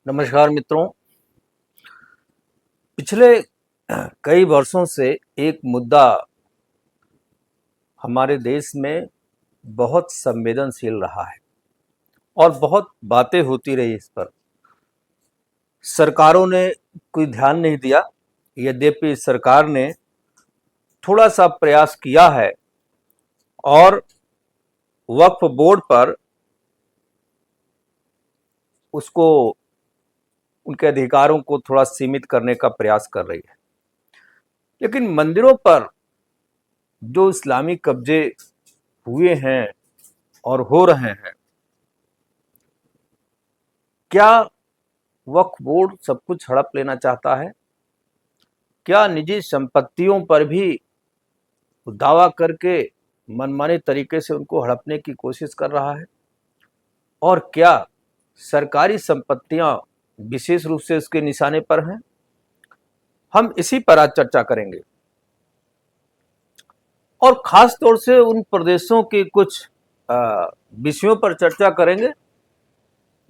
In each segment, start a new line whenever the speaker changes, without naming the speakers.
नमस्कार मित्रों। पिछले कई वर्षों से एक मुद्दा हमारे देश में बहुत संवेदनशील रहा है और बहुत बातें होती रही इस पर। सरकारों ने कोई ध्यान नहीं दिया, यद्यपि सरकार ने थोड़ा सा प्रयास किया है और वक्फ बोर्ड पर उसको उनके अधिकारों को थोड़ा सीमित करने का प्रयास कर रही है। लेकिन मंदिरों पर जो इस्लामी कब्जे हुए हैं और हो रहे हैं, क्या वक्फ बोर्ड सब कुछ हड़प लेना चाहता है? क्या निजी संपत्तियों पर भी दावा करके मनमाने तरीके से उनको हड़पने की कोशिश कर रहा है? और क्या सरकारी संपत्तियां विशेष रूप से उसके निशाने पर हैं? हम इसी पर आज चर्चा करेंगे और खास तौर से उन प्रदेशों के कुछ विषयों पर चर्चा करेंगे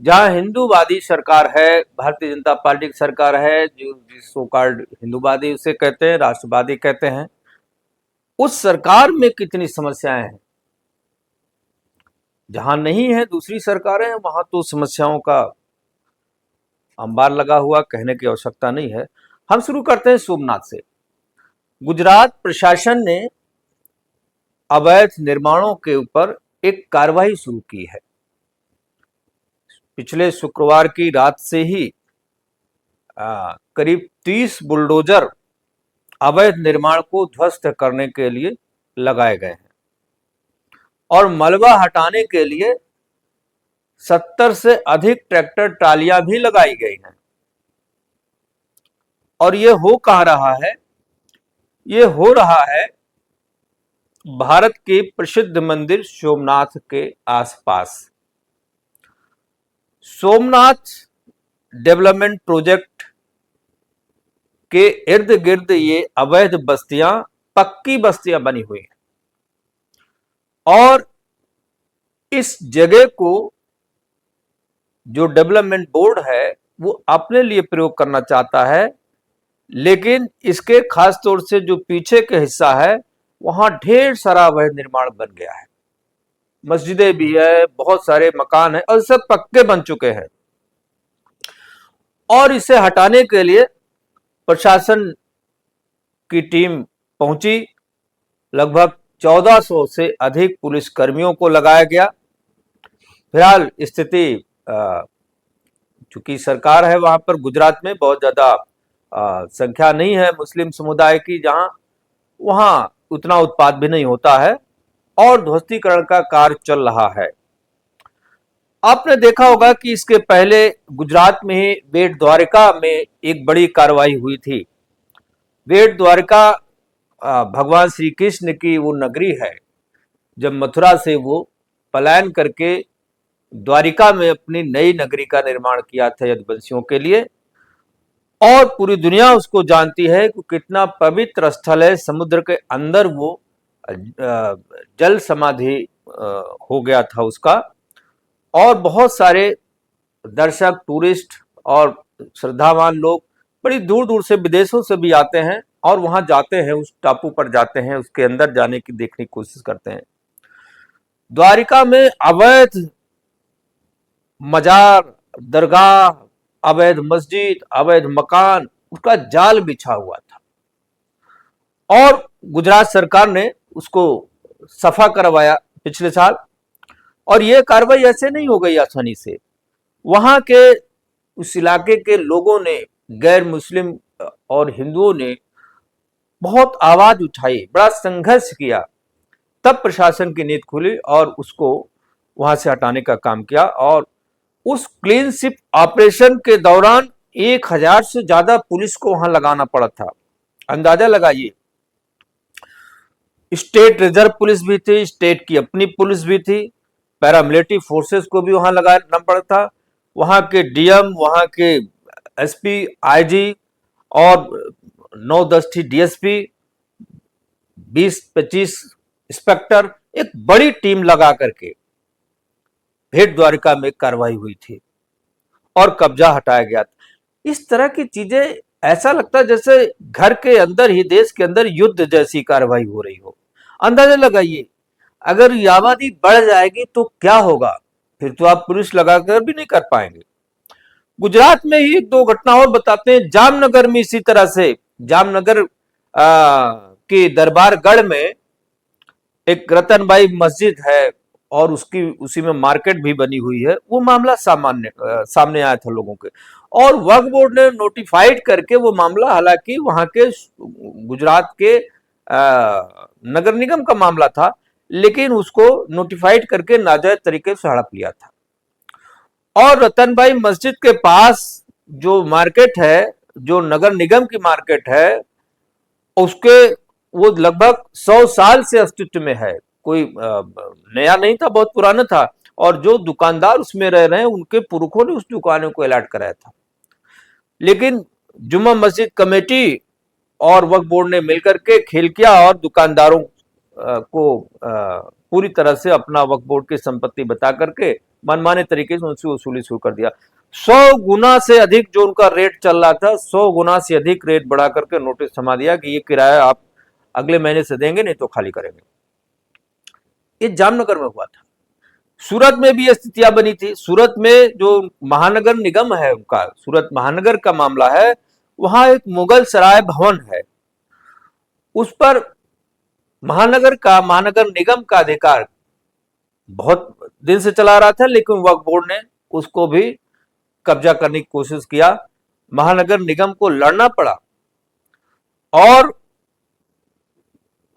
जहां हिंदूवादी सरकार है, भारतीय जनता पार्टी की सरकार है, जो जिसको कॉल्ड हिंदूवादी उसे कहते हैं, राष्ट्रवादी कहते हैं। उस सरकार में कितनी समस्याएं हैं। जहां नहीं है दूसरी सरकारें, वहां तो समस्याओं का अंबार लगा हुआ, कहने की आवश्यकता नहीं है। हम शुरू करते हैं सोमनाथ से। गुजरात प्रशासन ने अवैध निर्माणों के ऊपर एक कार्रवाई शुरू की है। पिछले शुक्रवार की रात से ही करीब 30 बुलडोजर अवैध निर्माण को ध्वस्त करने के लिए लगाए गए हैं और मलबा हटाने के लिए 70 से अधिक ट्रैक्टर ट्रालियां भी लगाई गई हैं। और ये हो कहाँ रहा है? ये हो रहा है भारत के प्रसिद्ध मंदिर सोमनाथ के आसपास। सोमनाथ डेवलपमेंट प्रोजेक्ट के इर्द गिर्द ये अवैध बस्तियां, पक्की बस्तियां बनी हुई हैं और इस जगह को जो डेवलपमेंट बोर्ड है वो अपने लिए प्रयोग करना चाहता है। लेकिन इसके खास तौर से जो पीछे का हिस्सा है वहां ढेर सारा अवैध निर्माण बन गया है। मस्जिदें भी है, बहुत सारे मकान है और सब पक्के बन चुके हैं। और इसे हटाने के लिए प्रशासन की टीम पहुंची। लगभग 1400 से अधिक पुलिस कर्मियों को लगाया गया। फिलहाल स्थिति चूंकि सरकार है वहां पर, गुजरात में बहुत ज्यादा संख्या नहीं है मुस्लिम समुदाय की, जहां वहां उतना उत्पाद भी नहीं होता है और ध्वस्तीकरण का कार्य चल रहा है। आपने देखा होगा कि इसके पहले गुजरात में ही बेट द्वारका में एक बड़ी कार्रवाई हुई थी। बेट द्वारका भगवान श्री कृष्ण की वो नगरी है। जब मथुरा से वो पलायन करके द्वारिका में अपनी नई नगरी का निर्माण किया था यदुवंशियों के लिए, और पूरी दुनिया उसको जानती है कि कितना पवित्र स्थल है। समुद्र के अंदर वो जल समाधि हो गया था उसका, और बहुत सारे दर्शक, टूरिस्ट और श्रद्धावान लोग बड़ी दूर दूर से, विदेशों से भी आते हैं और वहां जाते हैं, उस टापू पर जाते हैं, उसके अंदर जाने की देखने की कोशिश करते हैं। द्वारिका में अवैध मजार, दरगाह, अवैध मस्जिद, अवैध मकान, उसका जाल बिछा हुआ था और गुजरात सरकार ने उसको सफा करवाया पिछले साल। और यह कार्रवाई ऐसे नहीं हो गई आसानी से। वहां के उस इलाके के लोगों ने, गैर मुस्लिम और हिंदुओं ने बहुत आवाज उठाई, बड़ा संघर्ष किया, तब प्रशासन की नींद खुली और उसको वहां से हटाने का काम किया। और उस क्लीन स्वीप ऑपरेशन के दौरान 1000 से ज्यादा पुलिस को वहां लगाना पड़ा था। अंदाजा लगाइए, स्टेट रिजर्व पुलिस भी थी, स्टेट की अपनी पुलिस भी थी, पैरामिलिट्री फोर्सेस को भी वहां लगाना पड़ा था। वहां के डीएम, वहां के एसपी, आईजी और 9-10 डीएसपी, 20-25 इंस्पेक्टर, एक बड़ी टीम लगा करके भेट द्वारिका में कार्रवाई हुई थी। और कब्जा हटाया गया था। इस तरह की चीजें, ऐसा लगता है जैसे घर के अंदर ही, देश के अंदर युद्ध जैसी कार्रवाई हो रही हो। अंदाजा लगाइए, अगर ये आबादी बढ़ जाएगी तो क्या होगा, फिर तो आप पुलिस लगाकर भी नहीं कर पाएंगे। गुजरात में ही एक दो घटना और बताते हैं। जामनगर में इसी तरह से, जामनगर के दरबारगढ़ में एक रतनबाई मस्जिद है और उसकी उसी में मार्केट भी बनी हुई है। वो मामला सामने आया था लोगों के, और वक्फ बोर्ड ने नोटिफाइड करके वो मामला, हालांकि वहां के गुजरात के नगर निगम का मामला था, लेकिन उसको नोटिफाइड करके नाजायज तरीके से हड़प लिया था। और रतनबाई मस्जिद के पास जो मार्केट है, जो नगर निगम की मार्केट है, उसके वो लगभग 100 साल से अस्तित्व में है। कोई नया नहीं था, बहुत पुराना था। और जो दुकानदार उसमें रह रहे हैं, उनके पुरखों ने उस दुकानों को अलॉट कराया था। लेकिन जुम्मा मस्जिद कमेटी और वक्फ बोर्ड ने मिलकर के खेल किया और दुकानदारों को पूरी तरह से अपना वक्फ बोर्ड की संपत्ति बता करके मनमाने तरीके से उनसे वसूली शुरू कर दिया। 100 गुना से अधिक जो उनका रेट चल रहा था, 100 गुना से अधिक रेट बढ़ा करके नोटिस थमा दिया कि ये किराया आप अगले महीने से देंगे, नहीं तो खाली करेंगे। ये जामनगर में हुआ था। सूरत में भी ये स्थितियां बनी थी। सूरत में जो महानगर निगम है, उनका सूरत महानगर का मामला है, वहां एक मुगल सराय भवन है, उस पर महानगर निगम का अधिकार बहुत दिन से चला रहा था, लेकिन वक्फ बोर्ड ने उसको भी कब्जा करने की कोशिश किया। महानगर निगम को लड़ना पड़ा और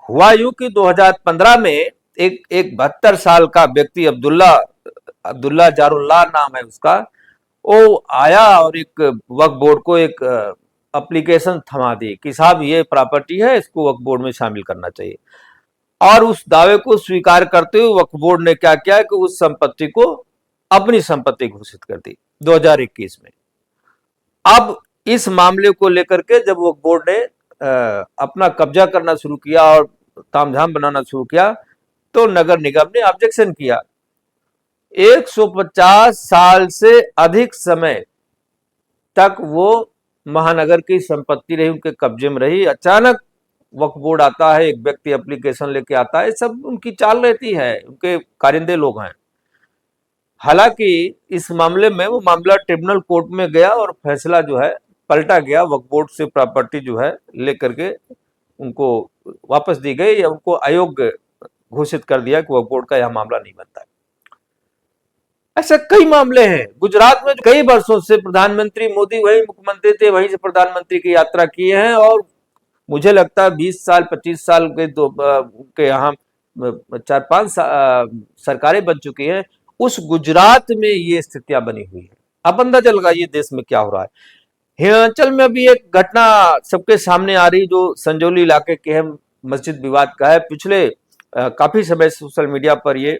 हुआ यूं कि 2015 में एक 72 साल का व्यक्ति, अब्दुल्ला जारुल्लाह नाम है उसका, वो आया और एक वक्फ बोर्ड को एक एप्लीकेशन थमा दी कि साहब ये प्रॉपर्टी है, इसको वक्फ बोर्ड में शामिल करना चाहिए। और उस दावे को स्वीकार करते हुए वक्फ बोर्ड ने क्या किया कि उस संपत्ति को अपनी संपत्ति घोषित कर दी 2021 में। अब इस मामले को लेकर के जब वक्फ बोर्ड ने अपना कब्जा करना शुरू किया और तामझाम बनाना शुरू किया, तो नगर निगम ने ऑब्जेक्शन किया। 150 साल से अधिक समय तक वो महानगर की संपत्ति रही, उनके कब्जे में रही। अचानक वक्फ बोर्ड आता है, एक व्यक्ति एप्लीकेशन लेके आता है, सब उनकी चाल रहती है, उनके कारिंदे लोग हैं। हालांकि इस मामले में वो मामला ट्रिब्यूनल कोर्ट में गया और फैसला जो है पलटा गया। वक्फ बोर्ड से प्रॉपर्टी जो है लेकर के उनको वापस दी गई, या उनको अयोग्य घोषित कर दिया कि वक्फ बोर्ड का यह मामला नहीं बनता है। ऐसे कई मामले हैं। गुजरात में कई वर्षों से प्रधानमंत्री मोदी वही मुख्यमंत्री थे, वहीं से प्रधानमंत्री की यात्रा किए हैं, और मुझे लगता है 20 साल 25 साल के यहाँ 4-5 सरकारें बन चुकी हैं। उस गुजरात में ये स्थितियां बनी हुई है। अब अंदाजा लगाइए देश में क्या हो रहा है। हिमाचल में भी एक घटना सबके सामने आ रही, जो संजौली इलाके के है, मस्जिद विवाद का है। पिछले काफी समय सोशल मीडिया पर ये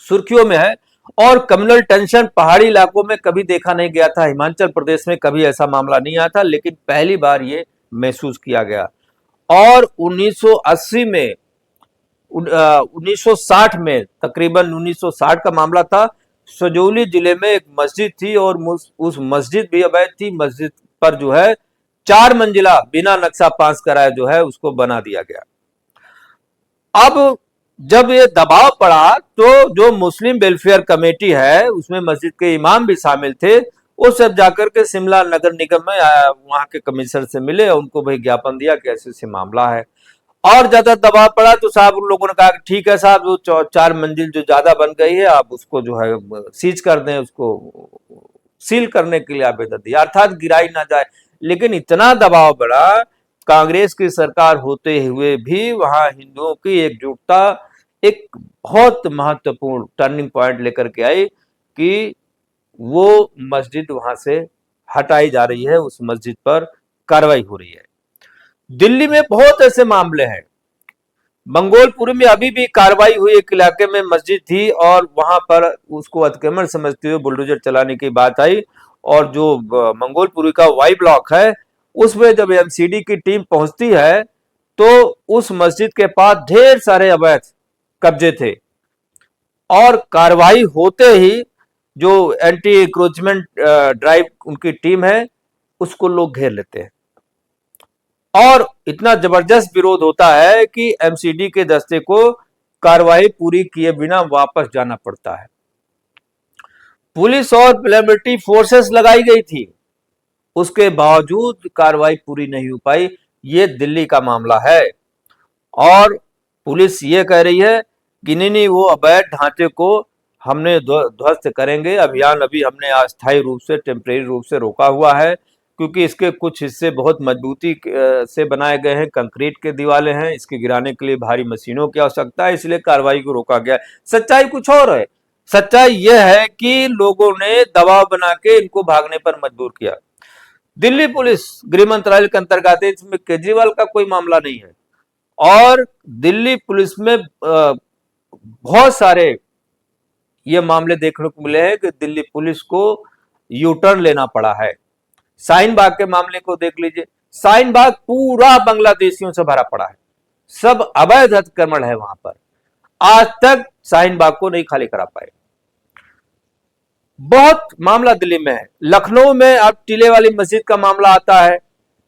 सुर्खियों में है, और कम्युनल टेंशन पहाड़ी इलाकों में कभी देखा नहीं गया था। हिमाचल प्रदेश में कभी ऐसा मामला नहीं आया था, लेकिन पहली बार ये महसूस किया गया। और 1980 में 1960 में, तकरीबन 1960 का मामला था। सजौली जिले में एक मस्जिद थी और उस मस्जिद भी अवैध थी। मस्जिद पर जो है 4 मंजिला बिना नक्शा पास कराए जो है उसको बना दिया गया। अब जब ये दबाव पड़ा तो जो मुस्लिम वेलफेयर कमेटी है, उसमें मस्जिद के इमाम भी शामिल थे, वो सब जाकर के शिमला नगर निगम में वहां के कमिश्नर से मिले और उनको भाई ज्ञापन दिया कि ऐसे ऐसे मामला है। और ज्यादा दबाव पड़ा तो साहब उन लोगों ने कहा कि ठीक है साहब, जो 4 मंजिल जो ज्यादा बन गई है, आप उसको जो है सीज कर दें, उसको सील करने के लिए आवेदन दिया, अर्थात गिराई ना जाए। लेकिन इतना दबाव बढ़ा, कांग्रेस की सरकार होते हुए भी वहां हिंदुओं की एकजुटता एक बहुत महत्वपूर्ण टर्निंग पॉइंट लेकर के आई कि वो मस्जिद वहां से हटाई जा रही है, उस मस्जिद पर कार्रवाई हो रही है। दिल्ली में बहुत ऐसे मामले हैं। मंगोलपुरी में अभी भी कार्रवाई हुई, एक इलाके में मस्जिद थी और वहां पर उसको अतिक्रमण समझते हुए बुलडोजर चलाने की बात आई, और जो मंगोलपुरी का वाई ब्लॉक है, उसमें जब एमसीडी की टीम पहुंचती है तो उस मस्जिद के पास ढेर सारे अवैध कब्जे थे, और कार्रवाई होते ही जो एंटी इंक्रोचमेंट ड्राइव उनकी टीम है, उसको लोग घेर लेते हैं और इतना जबरदस्त विरोध होता है कि एमसीडी के दस्ते को कार्रवाई पूरी किए बिना वापस जाना पड़ता है। पुलिस और पैरामिलिट्री फोर्सेस लगाई गई थी, उसके बावजूद कार्रवाई पूरी नहीं हो पाई। ये दिल्ली का मामला है और पुलिस ये कह रही है कि नहीं, वो अवैध ढांचे को हमने ध्वस्त करेंगे। अभियान अभी हमने अस्थायी रूप से, टेम्परेरी रूप से रोका हुआ है, क्योंकि इसके कुछ हिस्से बहुत मजबूती से बनाए गए हैं, कंक्रीट के दीवारें हैं, इसके गिराने के लिए भारी मशीनों की आवश्यकता है, इसलिए कार्रवाई को रोका गया। सच्चाई कुछ और है। सच्चाई यह है कि लोगों ने दबाव बना के इनको भागने पर मजबूर किया। दिल्ली पुलिस गृह मंत्रालय के अंतर्गत आती है, इसमें केजरीवाल का कोई मामला नहीं है और दिल्ली पुलिस में बहुत सारे ये मामले देखने को मिले हैं कि दिल्ली पुलिस को यू टर्न लेना पड़ा है। शाहीन बाग के मामले को देख लीजिए, शाहीन बाग पूरा बांग्लादेशियों से भरा पड़ा है, सब अवैध अतिक्रमण है वहां पर, आज तक शाहीन बाग को नहीं खाली करा पाए। बहुत मामला दिल्ली में है। लखनऊ में अब टीले वाली मस्जिद का मामला आता है।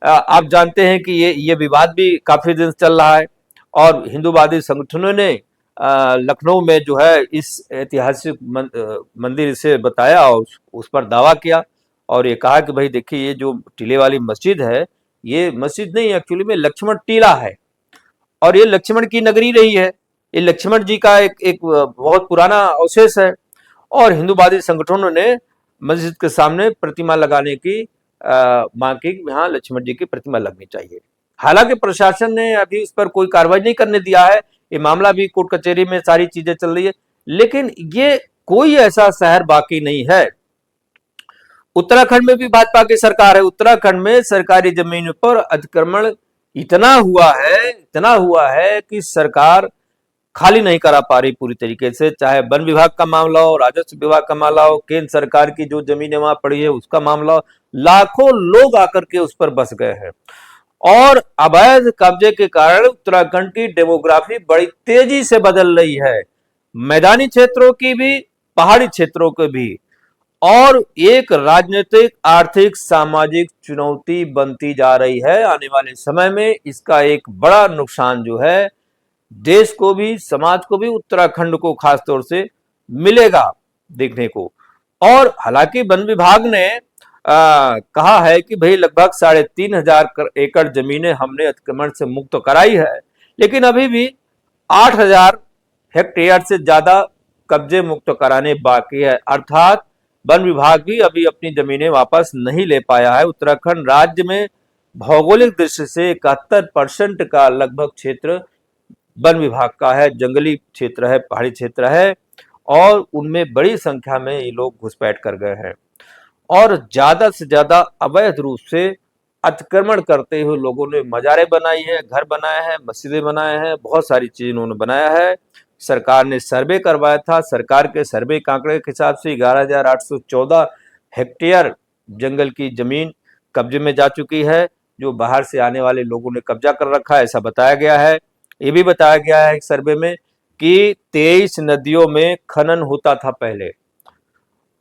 आप जानते हैं कि ये विवाद भी काफी दिन से चल रहा है और हिंदूवादी संगठनों ने लखनऊ में जो है इस ऐतिहासिक मंदिर से बताया और उस पर दावा किया और ये कहा कि भाई देखिए, ये जो टीले वाली मस्जिद है, ये मस्जिद नहीं, एक्चुअली में लक्ष्मण टीला है और ये लक्ष्मण की नगरी रही है। ये लक्ष्मण जी का एक बहुत पुराना अवशेष है और हिंदूवादी संगठनों ने मस्जिद के सामने प्रतिमा लगाने की मांग की, यहाँ लक्ष्मण जी की प्रतिमा लगनी चाहिए। हालांकि प्रशासन ने अभी इस पर कोई कार्रवाई नहीं करने दिया है, ये मामला भी कोर्ट कचहरी में सारी चीजें चल रही है, लेकिन ये कोई ऐसा शहर बाकी नहीं है। उत्तराखंड में भी भाजपा की सरकार है। उत्तराखंड में सरकारी जमीन पर अतिक्रमण इतना हुआ है कि सरकार खाली नहीं करा पा रही पूरी तरीके से, चाहे वन विभाग का मामला हो, राजस्व विभाग का मामला हो, केंद्र सरकार की जो जमीनें वहां पड़ी है उसका मामला हो, लाखों लोग आकर के उस पर बस गए हैं और अवैध कब्जे के कारण उत्तराखंड की डेमोग्राफी बड़ी तेजी से बदल रही है, मैदानी क्षेत्रों की भी, पहाड़ी क्षेत्रों की भी, और एक राजनीतिक, आर्थिक, सामाजिक चुनौती बनती जा रही है। आने वाले समय में इसका एक बड़ा नुकसान जो है देश को भी, समाज को भी, उत्तराखंड को खास तौर से मिलेगा देखने को। और हालांकि वन विभाग ने कहा है कि भाई लगभग 3,500 एकड़ जमीनें हमने अतिक्रमण से मुक्त कराई है, लेकिन अभी भी 8,000 हेक्टेयर से ज्यादा कब्जे मुक्त कराने बाकी है, अर्थात वन विभाग भी अभी अपनी जमीनें वापस नहीं ले पाया है। उत्तराखंड राज्य में भौगोलिक दृष्टि से 71% का लगभग क्षेत्र वन विभाग का है, जंगली क्षेत्र है, पहाड़ी क्षेत्र है और उनमें बड़ी संख्या में ये लोग घुसपैठ कर गए हैं और ज्यादा से ज्यादा अवैध रूप से अतिक्रमण करते हुए लोगों ने मजारे बनाई है, घर बनाए हैं, मस्जिदें बनाए हैं, बहुत सारी चीज उन्होंने बनाया है। सरकार ने सर्वे करवाया था, सरकार के सर्वे के आंकड़े के हिसाब से 11,814 हेक्टेयर जंगल की जमीन कब्जे में जा चुकी है, जो बाहर से आने वाले लोगों ने कब्जा कर रखा है, ऐसा बताया गया है। ये भी बताया गया है एक सर्वे में कि 23 नदियों में खनन होता था पहले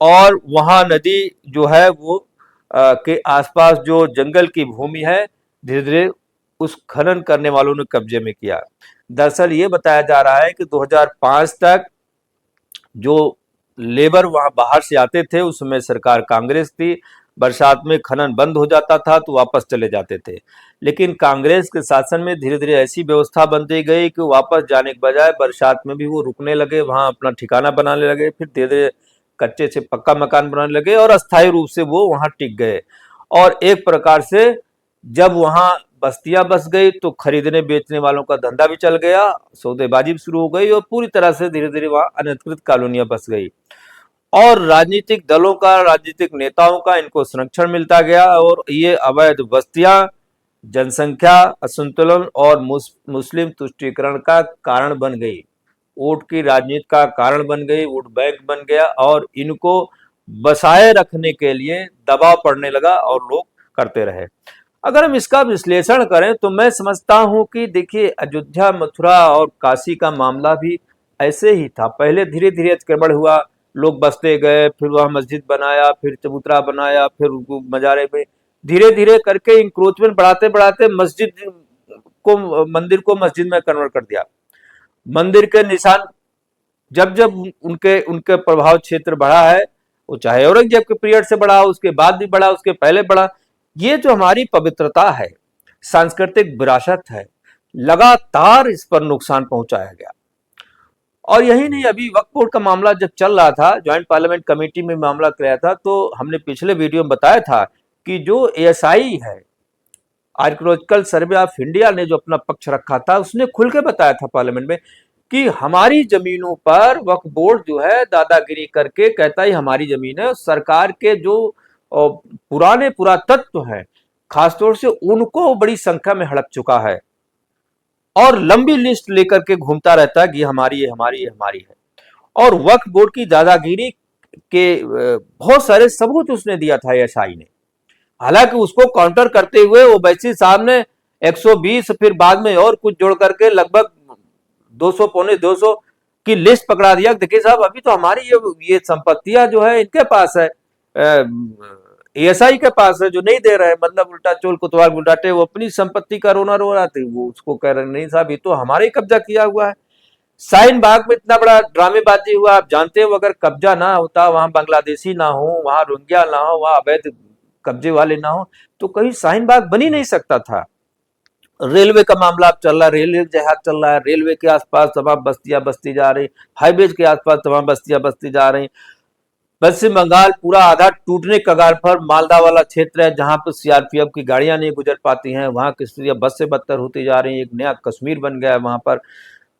और वहां नदी जो है वो के आसपास जो जंगल की भूमि है, धीरे धीरे उस खनन करने वालों ने कब्जे में किया। दरअसल ये बताया जा रहा है कि 2005 तक जो लेबर वहां बाहर से आते थे, उस समय सरकार कांग्रेस थी, बरसात में खनन बंद हो जाता था तो वापस चले जाते थे, लेकिन कांग्रेस के शासन में धीरे धीरे ऐसी व्यवस्था बनती गई कि वापस जाने के बजाय बरसात में भी वो रुकने लगे, वहां अपना ठिकाना बनाने लगे, फिर धीरे धीरे कच्चे से पक्का मकान बनाने लगे और अस्थायी रूप से वो वहां टिक गए। और एक प्रकार से जब वहां बस्तियां बस गई तो खरीदने बेचने वालों का धंधा भी चल गया, सौदेबाजी भी शुरू हो गई और पूरी तरह से धीरे धीरे वहां अनधिकृत कॉलोनियां बस गई और राजनीतिक दलों का, राजनीतिक नेताओं का इनको संरक्षण मिलता गया और ये अवैध बस्तियां जनसंख्या असंतुलन और मुस्लिम तुष्टीकरण का कारण बन गई, वोट की राजनीति का कारण बन गई, वोट बैंक बन गया और इनको बसाए रखने के लिए दबाव पड़ने लगा और लोग करते रहे। अगर हम इसका विश्लेषण करें तो मैं समझता हूं कि देखिए, अयोध्या, मथुरा और काशी का मामला भी ऐसे ही था। पहले धीरे धीरे अतिक्रमण हुआ, लोग बसते गए, फिर वहां मस्जिद बनाया, फिर चबूतरा बनाया, फिर उनको मजारे में धीरे धीरे करके इंक्रोचमेंट बढ़ाते बढ़ाते मंदिर को मस्जिद में कन्वर्ट कर दिया। मंदिर के निशान जब जब उनके उनके प्रभाव क्षेत्र बढ़ा है, वो चाहे औरंगजेब के पीरियड से बढ़ा, उसके बाद भी बढ़ा, उसके पहले बढ़ा, ये जो हमारी पवित्रता है, सांस्कृतिक विरासत है, लगातार इस पर नुकसान पहुंचाया गया। और यही नहीं, अभी वक्फ बोर्ड का मामला जब चल रहा था, ज्वाइंट पार्लियामेंट कमेटी में मामला कराया था, तो हमने पिछले वीडियो में बताया था कि जो एएसआई है, आर्कियोलॉजिकल सर्वे ऑफ इंडिया ने जो अपना पक्ष रखा था, उसने खुल के बताया था पार्लियामेंट में कि हमारी जमीनों पर वक्फ बोर्ड जो है दादागिरी करके कहता है हमारी जमीन है। सरकार के जो पुराने पुरातत्व हैं, खासतौर से उनको बड़ी संख्या में हड़प चुका है और लंबी लिस्ट लेकर के घूमता रहता है कि हमारी है, हमारी है, हमारी है। और वक्फ बोर्ड की दादागिरी के बहुत सारे सबूत उसने दिया था एएसआई ने। हालांकि उसको काउंटर करते हुए ओवैसी साहब ने 120 फिर बाद में और कुछ जोड़ करके लगभग 200 पौने 200 की लिस्ट पकड़ा दिया। देखिए साहब, अभी तो हमारी ये संपत्तियां जो है इनके पास है, एएसआई के पास है, जो नहीं दे रहे हैं। मतलब उल्टा चोल कोतवाल बुलाटे, वो अपनी संपत्ति का रोना रो रहा था, वो उसको कह रहे नहीं साहब, ये तो हमारे ही कब्जा किया हुआ है। शाहीन बाग में इतना बड़ा ड्रामेबाजी हुआ, आप जानते हो, अगर कब्जा ना होता, वहां बांग्लादेशी ना हो, वहां रोहिंग्या ना हो, वहां अवैध कब्जे वाले ना हो, तो कहीं शाहीन बाग बन ही नहीं सकता था। रेलवे का मामला अब चल रहा है, रेलवे जहाज चल रहा है, रेलवे के आसपास तमाम बस्तियां बसती जा रही, हाईवेज के आसपास तमाम बस्तियां बसती जा रही। पश्चिम बंगाल पूरा आधा टूटने कगार पर, मालदा वाला क्षेत्र है जहां पर सीआरपीएफ की गाड़ियां नहीं गुजर पाती हैं, वहां की स्थितियां बद से बदतर होती जा रही हैं। एक नया कश्मीर बन गया है वहां पर।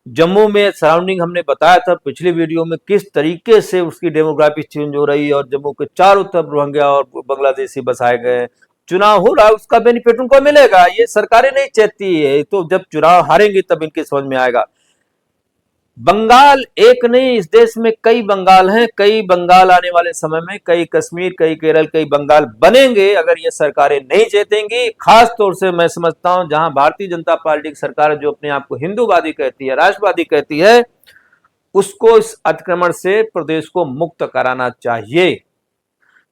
जम्मू में सराउंडिंग हमने बताया था पिछली वीडियो में किस तरीके से उसकी डेमोग्राफी चेंज हो रही है और जम्मू के चारों तरफ रोहिंग्या और बांग्लादेशी बसाए गए। चुनाव हो रहा है, उसका बेनिफिट उनको मिलेगा, ये सरकारें नहीं चाहती है। तो जब चुनाव हारेंगी तब इनकी समझ में आएगा। बंगाल एक नहीं, इस देश में कई बंगाल हैं, कई बंगाल आने वाले समय में, कई कश्मीर, कई केरल, कई बंगाल बनेंगे अगर ये सरकारें नहीं जीतेंगी। खास तौर से मैं समझता हूं जहां भारतीय जनता पार्टी की सरकार जो अपने आप को हिंदूवादी कहती है, राष्ट्रवादी कहती है, उसको इस अतिक्रमण से प्रदेश को मुक्त कराना चाहिए,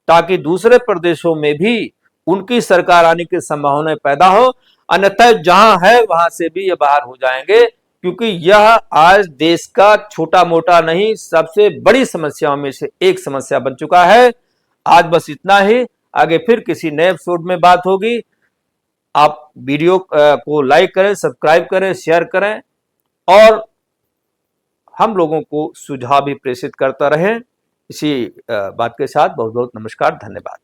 ताकि दूसरे प्रदेशों में भी उनकी सरकार आने की संभावना पैदा हो। अन्यथा जहां है वहां से भी ये बाहर हो जाएंगे, क्योंकि यह आज देश का छोटा मोटा नहीं, सबसे बड़ी समस्याओं में से एक समस्या बन चुका है। आज बस इतना ही, आगे फिर किसी नए एपिसोड में बात होगी। आप वीडियो को लाइक करें, सब्सक्राइब करें, शेयर करें और हम लोगों को सुझाव भी प्रेषित करता रहें। इसी बात के साथ बहुत बहुत नमस्कार, धन्यवाद।